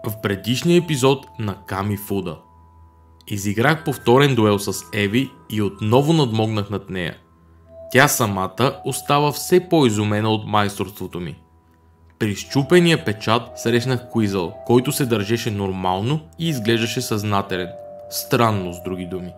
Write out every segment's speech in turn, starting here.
В предишния епизод на Камифуда изиграх повторен дуел с Еви и отново надмогнах над нея. Тя самата остава все по-изумена от майсторството ми. При счупения печат срещнах Куизъл, който се държеше нормално и изглеждаше съзнателен. Странно, с други думи.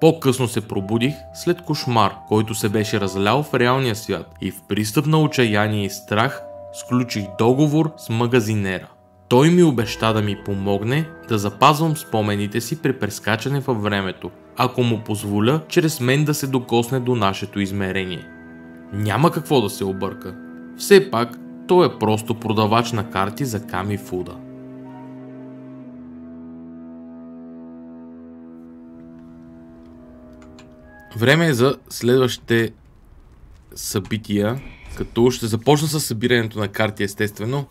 По-късно се пробудих след кошмар, който се беше разлял в реалния свят, и в пристъп на отчаяние и страх сключих договор с магазинера. Той ми обеща да ми помогне да запазвам спомените си при прескачане във времето, ако му позволя чрез мен да се докосне до нашето измерение. Няма какво да се обърка. Все пак, той е просто продавач на карти за Камифуда. Време е за следващите събития, като ще започна с събирането на карти, естествено.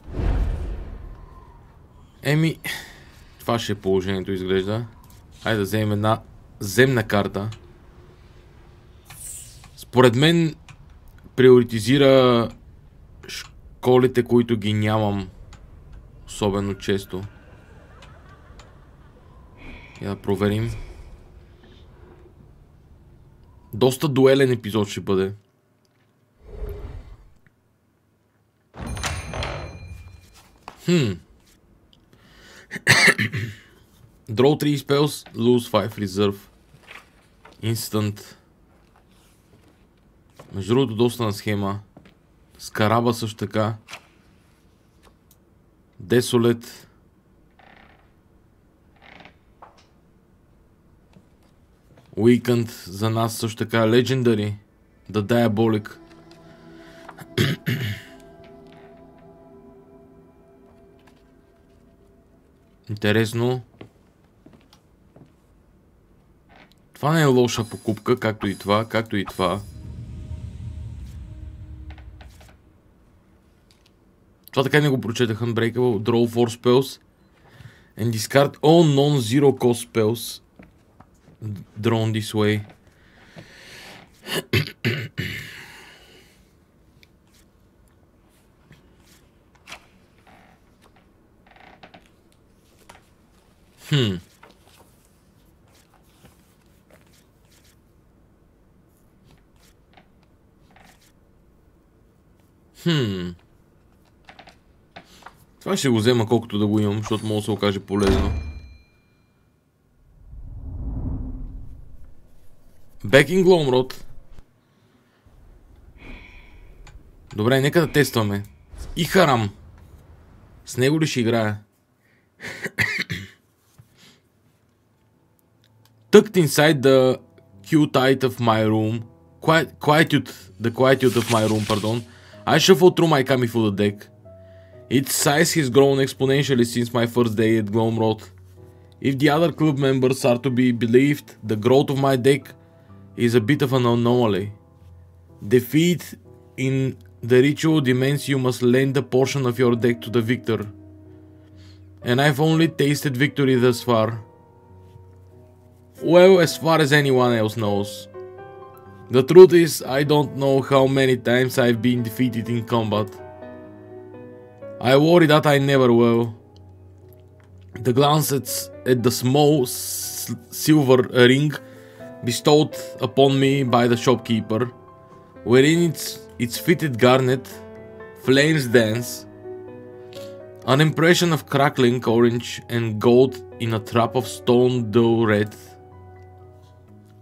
Това ще е положението, изглежда. Хайде да вземем една земна карта. Според мен приоритизира школите, които ги нямам особено често. Я да проверим. Доста дуелен епизод ще бъде. Draw 3 spells, lose 5 reserve. Instant. Между другото, доста на схема. Скараба също така. Desolate. Weekend за нас също така. Legendary. The Diabolic. Интересно. Това не е лоша покупка, както и това, както и това. Това така не го прочетах. Unbreakable. Draw 4 spells. And discard all non-zero cost spells drawn this way. Това ще го взема колкото да го имам, защото мога да се окаже полезно. Бекинг Гломрод. Добре, нека да тестваме. И Харам. С него ли ще играя? Tucked inside the quietude of my room. The quietude of my room, pardon. I shuffle through my Kamifuda deck. Its size has grown exponentially since my first day at Glomrod. If the other club members are to be believed, the growth of my deck is a bit of an anomaly. Defeat in the ritual demands you must lend a portion of your deck to the victor. And I've only tasted victory thus far. Well, as far as anyone else knows. The truth is, I don't know how many times I've been defeated in combat. I worry that I never will. The glance at the small silver ring bestowed upon me by the shopkeeper, wherein its fitted garnet flames dance, an impression of crackling orange and gold in a trap of stone dull red.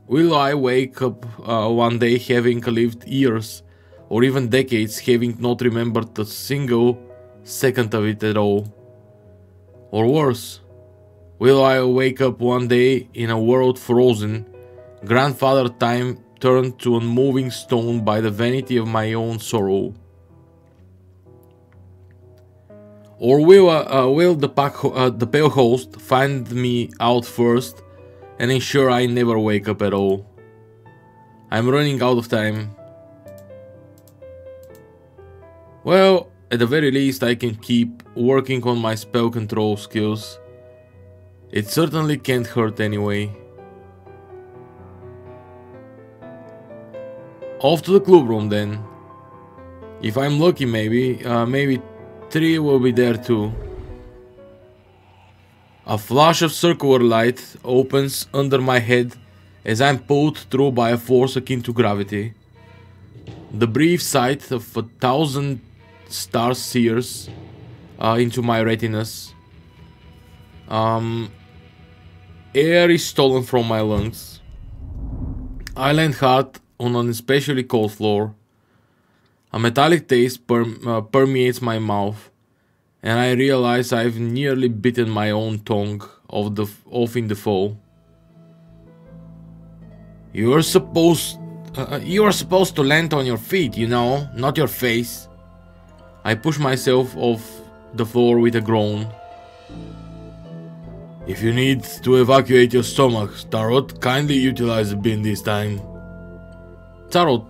Will I wake up one day having lived years, or even decades, having not remembered a single second of it at all? Or worse, will I wake up one day in a world frozen, grandfather time turned to a moving stone by the vanity of my own sorrow? Or will the pale host find me out first and ensure I never wake up at all? I'm running out of time. Well, at the very least I can keep working on my spell control skills. It certainly can't hurt anyway. Off to the club room then. If I'm lucky, maybe 3 will be there too. A flash of circular light opens under my head as I'm pulled through by a force akin to gravity. The brief sight of 1,000 stars sears into my retinas. Air is stolen from my lungs. I land hard on an especially cold floor. A metallic taste permeates my mouth, and I realize I've nearly bitten my own tongue off in the fall. You are supposed to land on your feet, you know, not your face. I push myself off the floor with a groan. If you need to evacuate your stomach, Tarot, kindly utilize the bin this time. Tarot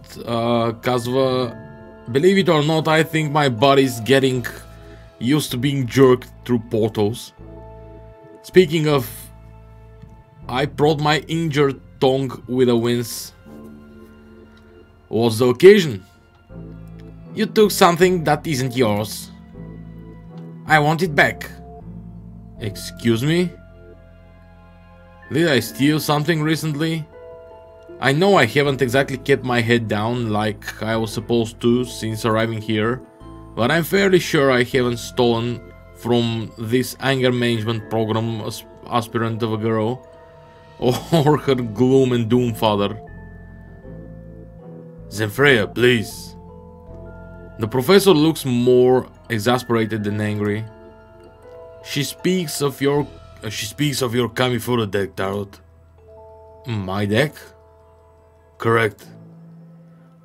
казва, believe it or not, I think my body's getting used to being jerked through portals. Speaking of, I prod my injured tongue with a wince. What's the occasion? You took something that isn't yours. I want it back. Excuse me? Did I steal something recently? I know I haven't exactly kept my head down like I was supposed to since arriving here, but I'm fairly sure I haven't stolen from this anger management program aspirant of a girl, or her gloom and doom father. Zenfreya, please. The professor looks more exasperated than angry. She speaks of your Kamifuda deck, Tarot. My deck? Correct.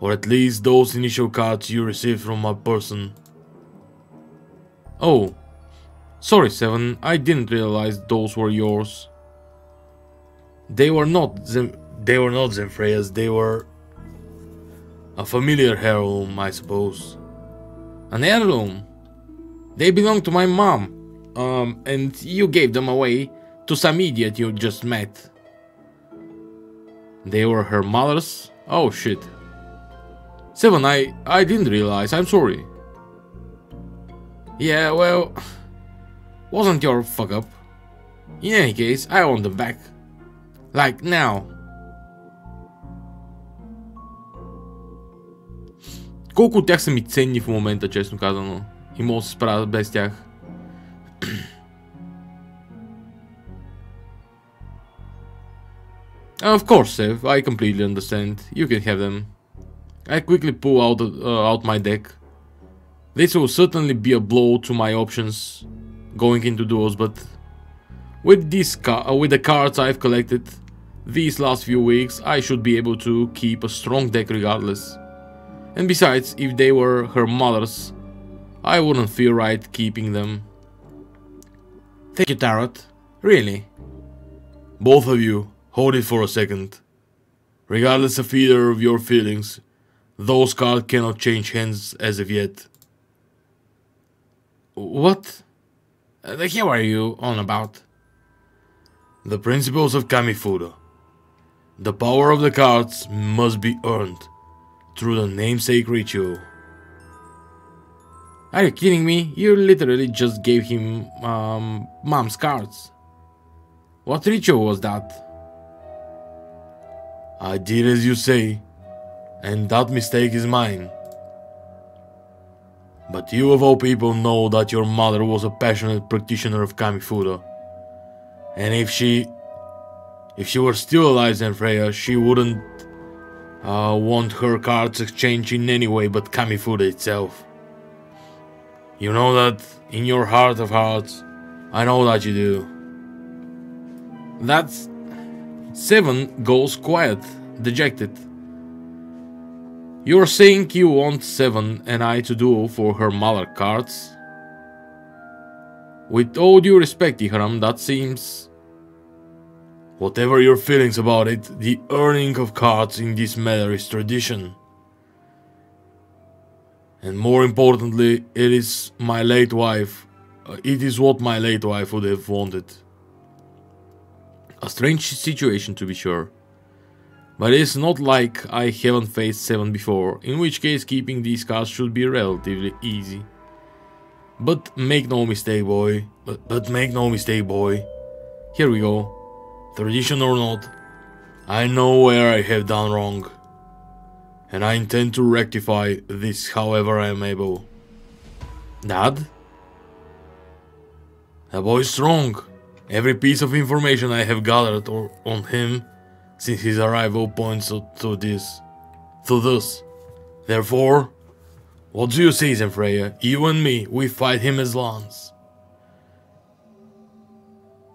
Or at least those initial cards you received from my person. Oh, sorry, Seven. I didn't realize those were yours. They were not Zenfreya's. They were a familiar heirloom, I suppose. An heirloom? They belong to my mom. And you gave them away to some idiot you just met. They were her mother's? Oh shit. Seven, I didn't realize, I'm sorry. Yeah, well, wasn't your fuck up. In any case, I want them back. Like now. Колко от тях са ми ценни в момента, честно казано. И мога да се справя без тях. Of course, Sev, I completely understand. You can have them. I quickly pull out my deck. This will certainly be a blow to my options going into duels, but with the cards I've collected these last few weeks, I should be able to keep a strong deck regardless. And besides, if they were her mother's, I wouldn't feel right keeping them. Thank you, Tarot. Really. Both of you, hold it for a second. Regardless of either of your feelings, those cards cannot change hands as of yet. What? The hell are you on about? The principles of Kamifuda. The power of the cards must be earned through the namesake ritual. Are you kidding me? You literally just gave him mom's cards. What ritual was that? I did as you say, and that mistake is mine. But you of all people know that your mother was a passionate practitioner of Kamifuda. And if she were still alive, Zenfreya, she wouldn't want her cards exchanged in any way but Kamifuda itself. You know that in your heart of hearts. I know that you do. That's... Seven goes quiet, dejected. You're saying you want Seven and I to duel for her mother cards? With all due respect, Ihram, that seems... Whatever your feelings about it, the earning of cards in this matter is tradition. And more importantly, it is my late wife. It is what my late wife would have wanted. A strange situation, to be sure. But it's not like I haven't faced Seven before, in which case keeping these cards should be relatively easy. But make no mistake, boy. But make no mistake, boy. Here we go. Tradition or not, I know where I have done wrong. And I intend to rectify this however I am able. Dad? The boy's strong. Every piece of information I have gathered on him since his arrival points to this. Therefore, what do you say, Zenfreya? You and me, we fight him as Lance.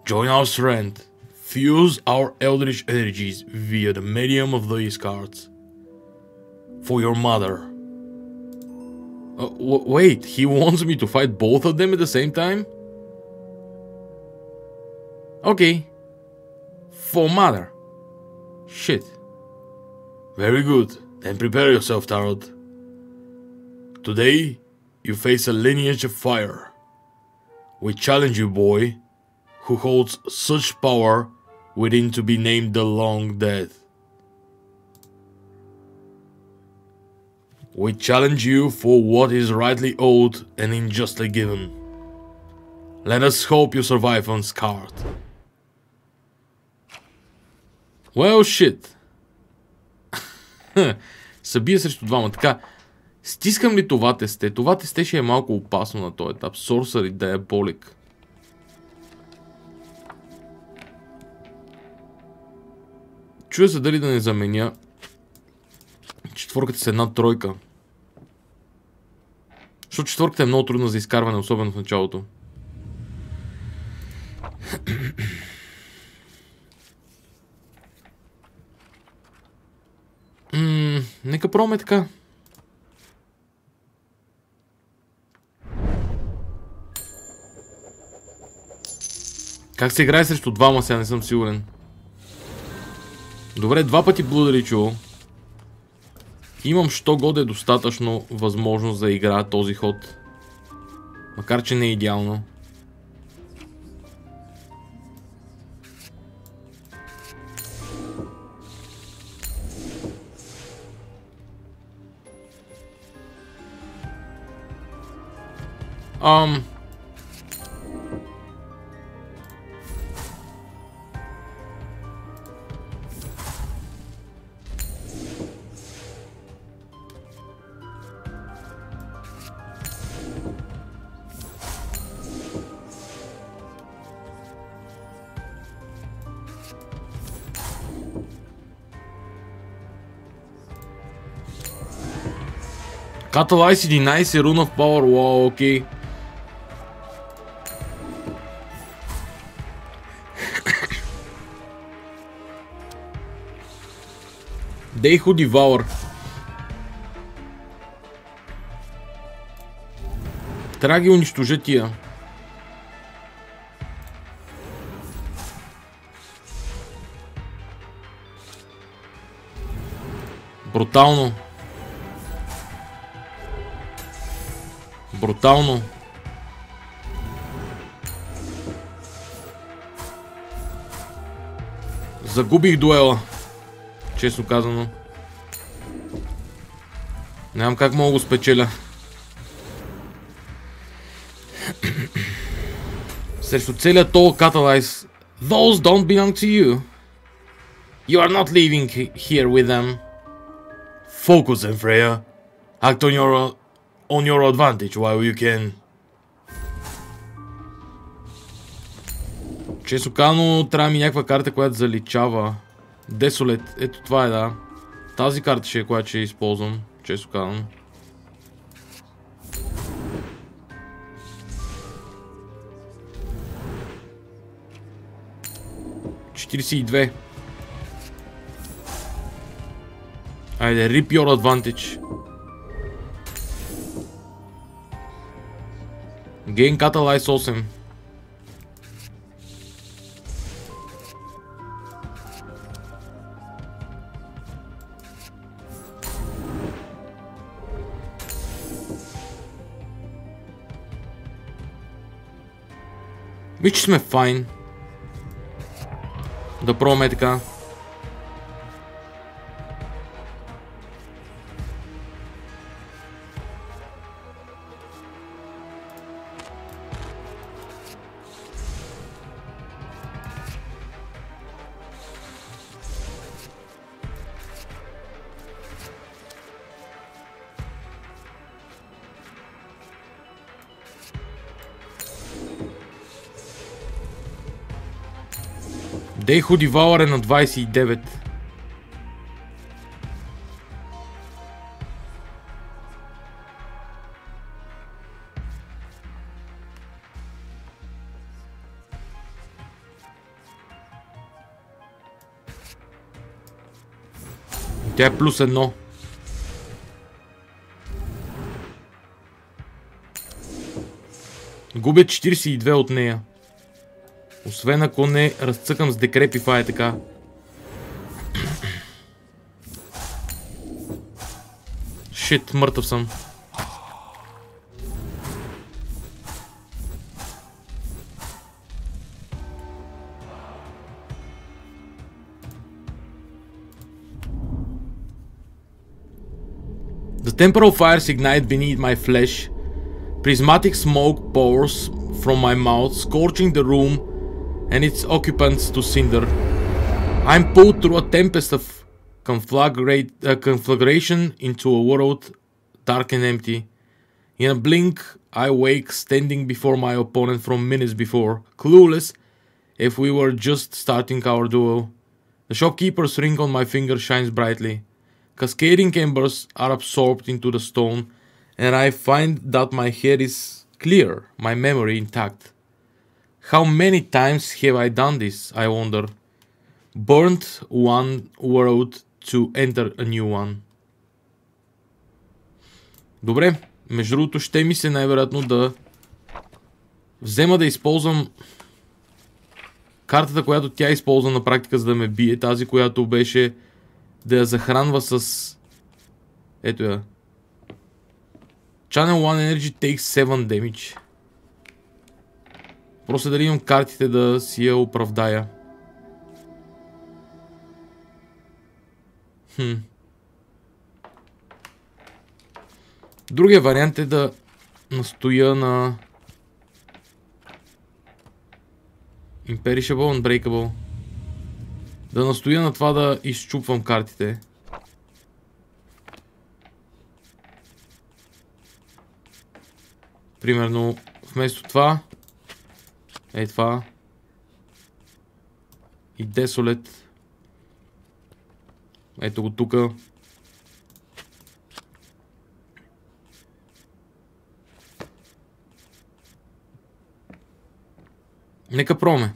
Join our strength. Fuse our eldritch energies via the medium of these cards. For your mother. Wait, he wants me to fight both of them at the same time? Okay. For mother. Shit. Very good. Then prepare yourself, Tarot. Today, you face a lineage of fire. We challenge you, boy, who holds such power within to be named the Long Dead. We challenge you for what is rightly owed and unjustly given. Let us hope you survive unscarred. Well, shit. Събия срещу двама. Така, стискам ли това тесте? Това тесте ще е малко опасно на този етап. Sorcery Diabolic. Чуя се дали да не заменя четворката с една тройка. Защото четворката е много трудна за изкарване, особено в началото. Нека пробваме така. Как се играе срещу двама, сега не съм сигурен. Добре, два пъти Blood Ritual. Имам що годе достатъчно възможност да играя този ход. Макар че не е идеално. Catalyze 11, Rune of Power, wow, окей. They who devour. Трябва да ги унищожа тия. Брутално. Брутално. Загубих дуела. Честно казано. Нямам как мога го спечеля. Срещу целият този Catalyze. Those don't belong to you. You are not living here with them. Focus, Zenfreya. Act on your advantage while you can. Често казано, трябва ми някаква карта, която заличава. Desolate, ето това е, да. Тази карта ще е, която ще използвам. Често казано. $42. Айде, rip your advantage. Gain Catalyze 8. Мисля, че сме файн. Да пробваме така. Дейхо Дивалър е на 29. Тя е плюс 1. Губя 42 от нея. Освен ако не разцъкам с Decrepify така. Шит, мъртъв съм. The temporal fires ignite beneath my flesh. Prismatic smoke pours from my mouth, scorching the room and its occupants to cinder. I'm pulled through a tempest of conflagration into a world dark and empty. In a blink, I wake standing before my opponent from minutes before, clueless if we were just starting our duel. The shopkeeper's ring on my finger shines brightly. Cascading embers are absorbed into the stone, and I find that my head is clear, my memory intact. How many times have I done this, I wonder? Burnt one world to enter a new one. Добре, между другото ще ми се най-вероятно да взема да използвам картата, която тя използва на практика, за да ме бие. Тази, която беше да я захранва с... Ето я. Channel 1 Energy takes 7 damage. Просто дали имам картите да си я оправдая. Другия вариант е да настоя на Imperishable, Unbreakable. Да настоя на това да изчупвам картите. Примерно, вместо това, е това и Desolate. Ето го тука. Нека пробваме.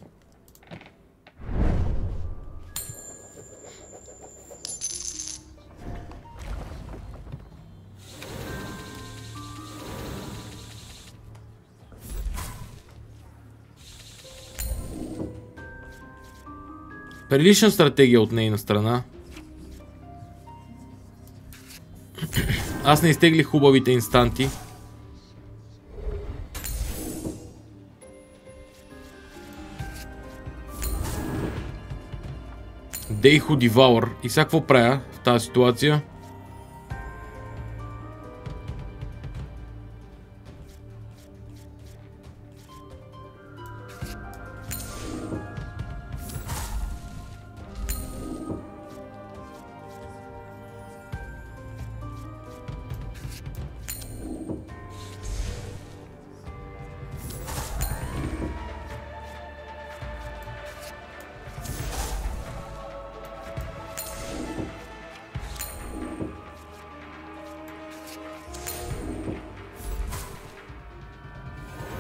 Прилична стратегия от нейна страна. Аз не изтеглих хубавите инстанти. Дейхо Дивалър. И сега какво правя в тази ситуация?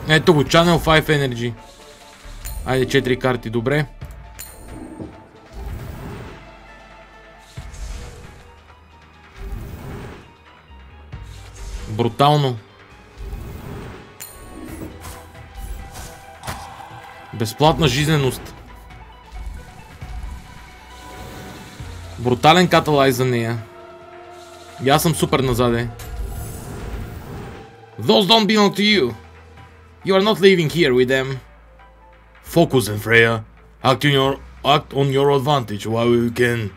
Ето го, Channel 5 Energy. Айде 4 карти, добре. Брутално. Безплатна жизненост. Брутален каталайз за нея. И аз съм супер назаде. Those don't belong to you. You are not living here with them. Focus, Freya. Act on your advantage while you can.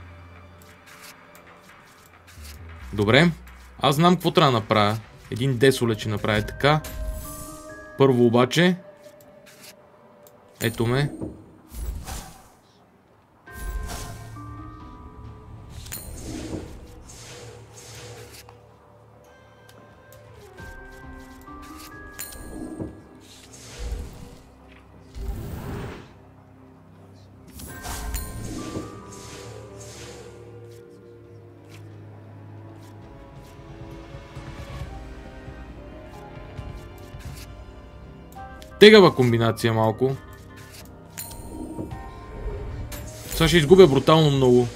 Добре. Аз знам какво трябва да направя. Един Desolate ще направя така. Първо обаче. Ето ме. тегава комбинация малко. Сега ще изгубя брутално много.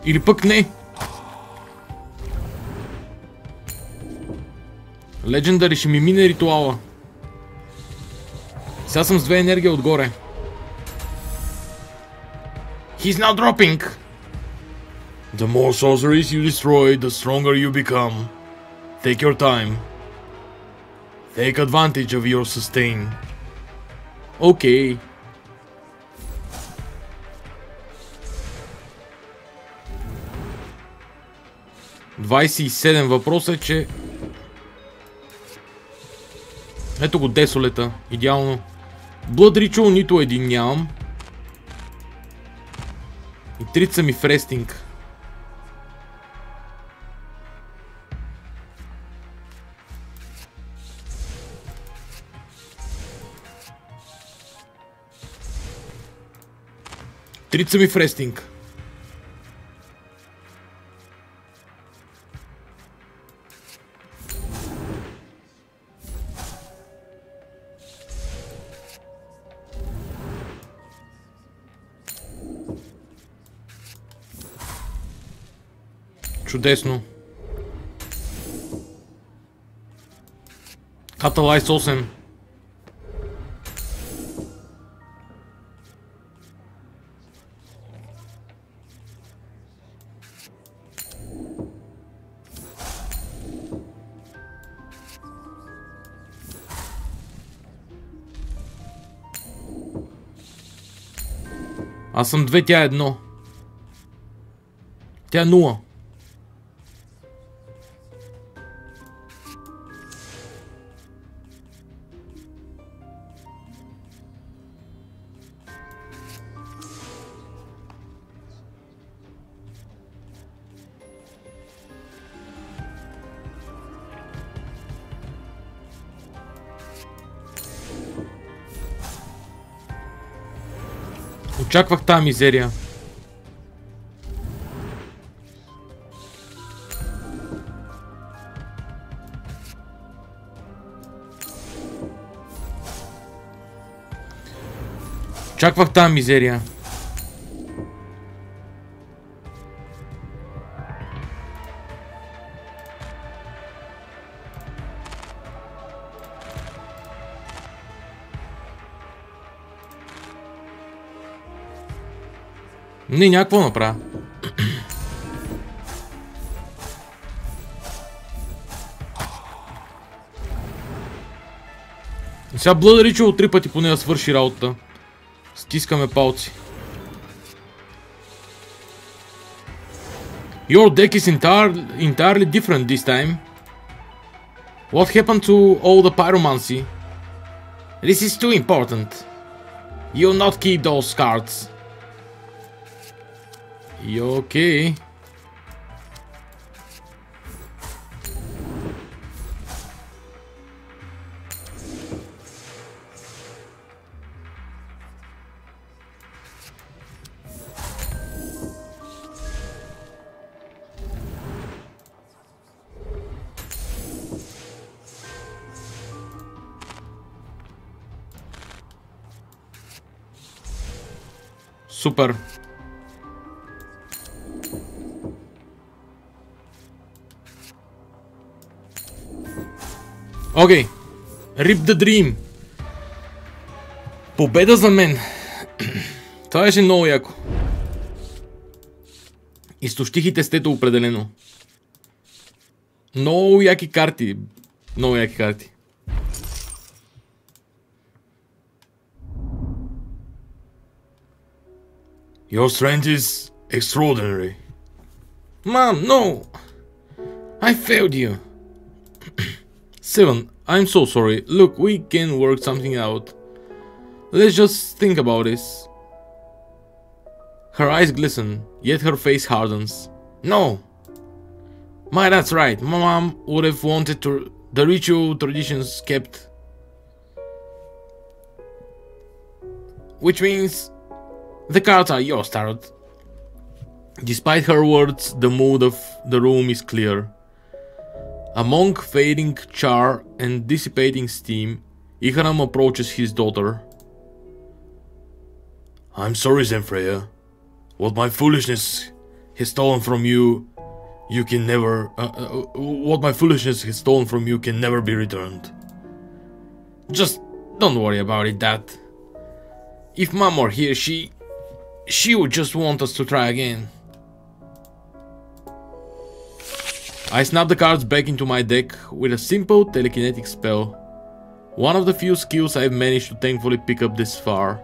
Или пък не. Legendary ще ми мине ритуала. Сега съм с 2 енергия отгоре. He's now dropping. The more sorceries you destroy, the stronger you become. Take your time. Take advantage of your sustain. Окей. $27. Въпросът е, че... Ето го десолета. Идеално. Blood Ritual нито един нямам. И трите са ми в рестинг. Трите са ми в рестинг. Чудесно. Catalyze 8. Аз съм 2, тя е 1. Тя е 0. Очаквах тази мизерия. Очаквах тази мизерия. Не, някакво направя. Сега Blood Ritual 3 пъти поне да свърши работа. Стискаме палци. Your deck is entirely different this time. What happened to all the pyromancy? This is too important. You'll not keep those cards. И окей. Супер. Окей. Rip the Dream. Победа за мен. Това беше много яко. Изтощих и тестето определено. Много яки карти. Много яки карти. Your strength is extraordinary. Mom, no! I failed you. 7. I'm so sorry. Look, we can work something out. Let's just think about this. Her eyes glisten, yet her face hardens. No! My, that's right. My mom would have wanted the ritual traditions kept. Which means the cards are yours, Tarot. Despite her words, the mood of the room is clear. Among fading char and dissipating steam, Ihram approaches his daughter. I'm sorry, Zenfreya. What my foolishness has stolen from you, can never be returned. Just don't worry about it, Dad. If Mom were here, she would just want us to try again. I snap the cards back into my deck with a simple telekinetic spell. One of the few skills I've managed to thankfully pick up this far.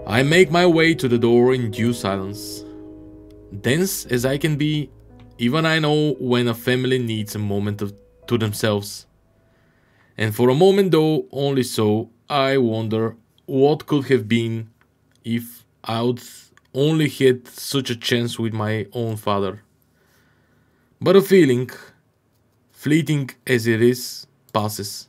I make my way to the door in due silence. Dense as I can be, even I know when a family needs a moment to themselves. And for a moment, though only so, I wonder what could have been if I'd only had such a chance with my own father. But a feeling, fleeting as it is, passes.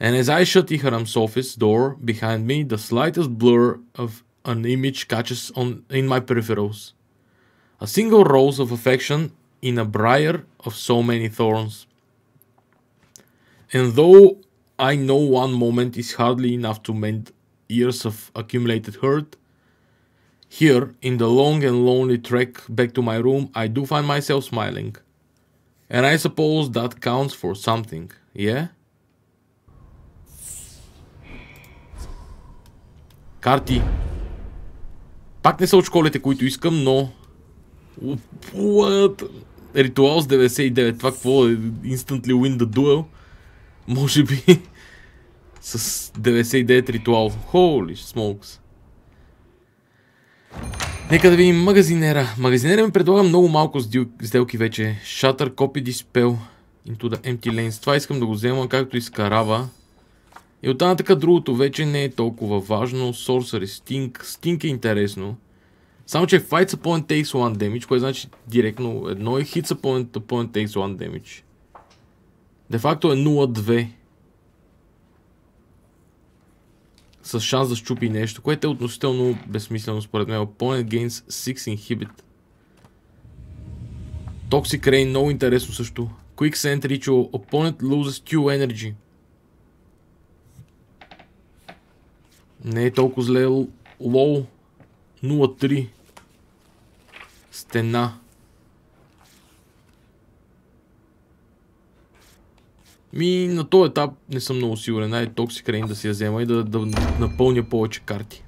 And as I shut Ihram's office door behind me, the slightest blur of an image catches in my peripherals. A single rose of affection in a briar of so many thorns. And though I know one moment is hardly enough to mend years of accumulated hurt, here, in the long and lonely trek back to my room, I do find myself smiling. And I suppose that counts for something, yeah? Карти. Пак не са от школите, които искам, но... What? Ритуал с 99. Това какво е? Instantly win the duel? Може би... с 99 ритуал. Holy smokes. Нека да видим магазинера. Магазинера ми предлага много малко сделки вече. Shatter, copy dispel into the empty lanes. Това искам да го взема, както и скарава. И оттам нататък другото вече не е толкова важно. Sorcery, Sting е интересно. Само че Fight Opponent takes 1 damage, което значи директно едно е Hits Opponent takes 1 damage. Де факто е 0-2. С шанс да щупи нещо, което е относително безсмислено според мен. Opponent gains 6 inhibit. Toxic Rain, много интересно също. Quick Send Ritual, Opponent loses 2 energy. Не е толкова зле. Low 0-3. Стена. На този етап не съм много сигурен. Най-Toxic Rain да си я взема и да напълня повече карти.